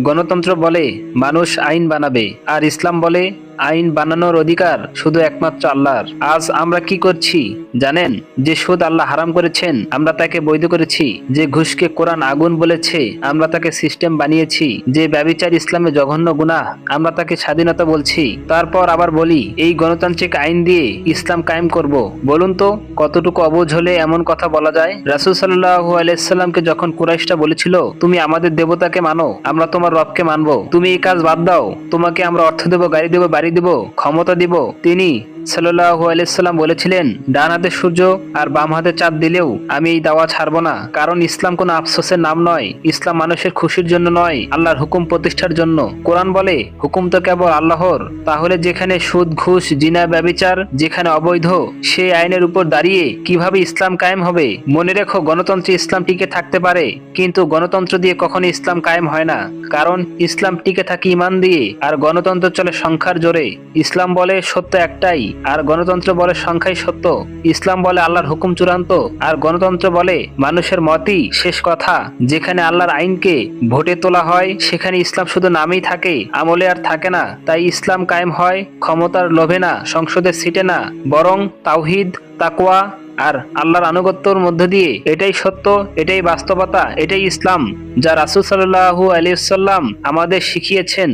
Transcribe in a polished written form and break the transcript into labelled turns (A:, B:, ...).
A: গণতন্ত্র বলে মানুষ আইন বানাবে, আর ইসলাম বলে আইন বানানোর অধিকার শুধু একমাত্র আল্লাহর। আজ আমরা কি করছি জানেন? যে সুদ আল্লাহ হারাম করেছেন আমরা তাকে বৈধ করেছি, যে ঘুষকে কোরআন আগুন বলেছে আমরা তাকে সিস্টেম বানিয়েছি, যে ব্যভিচার ইসলামে জঘন্য গুনাহ আমরা তাকে স্বাধীনতা বলছি। তারপর আবার বলি এই গণতান্ত্রিক আইন দিয়ে ইসলাম কায়েম করব। বলুন তো কতটুকু অবুঝ হলে এমন কথা বলা যায়? রাসূল সাল্লাল্লাহু আলাইহি সাল্লামকে যখন কুরাইশরা বলেছিল তুমি আমাদের দেবতাকে মানো, আমরা তোমার রবকে মানবো, তুমি এই কাজ বাদ দাও, তোমাকে আমরা অর্থ দেব, গাড়ি দেব, বাড়ি দেব, ক্ষমতা দিব, তিনি সাল্লাল্লাহু আলাইহি সাল্লাম বলেছিলেন ডান হাতে সূর্য আর বাম হাতে চাঁদ দিলেও আমি এই দাওয়া ছাড়বো না। কারণ ইসলাম কোনো আফসোসের নাম নয়, ইসলাম মানুষের খুশির জন্য নয়, আল্লাহর হুকুম প্রতিষ্ঠার জন্য। কোরআন বলে হুকুম তো কেবল আল্লাহর। তাহলে যেখানে সুদ, ঘুষ, জিনা, ব্যভিচার যেখানে অবৈধ, সেই আইনের উপর দাঁড়িয়ে কিভাবে ইসলাম কায়েম হবে? মনে রেখো গণতন্ত্রে ইসলাম টিকে থাকতে পারে, কিন্তু গণতন্ত্র দিয়ে কখনো ইসলাম কায়েম হয় না। কারণ ইসলাম টিকে থাকে ঈমান দিয়ে, আর গণতন্ত্র চলে সংখ্যার জোরে। ইসলাম বলে সত্য একটাই, আর গণতন্ত্র বলে সংখ্যাই সত্য। ইসলাম বলে আল্লাহর হুকুম চূড়ান্ত, আর গণতন্ত্র বলে মানুষের মতই শেষ কথা। যেখানে আল্লাহর আইনকে ভোটে তোলা হয় সেখানে ইসলাম শুধু নামেই থাকে, আমলে আর থাকে না। তাই ইসলাম কায়েম হয় ক্ষমতার লোভে না, সংসদের সিটে না, বরং তাওহীদ, তাকওয়া আর আল্লাহর আনুগত্যের মধ্য দিয়ে। এটাই সত্য, এটাই বাস্তবতা, এটাই ইসলাম যা রাসূল সাল্লাল্লাহু আলাইহি ওয়াসাল্লাম আমাদের শিখিয়েছেন।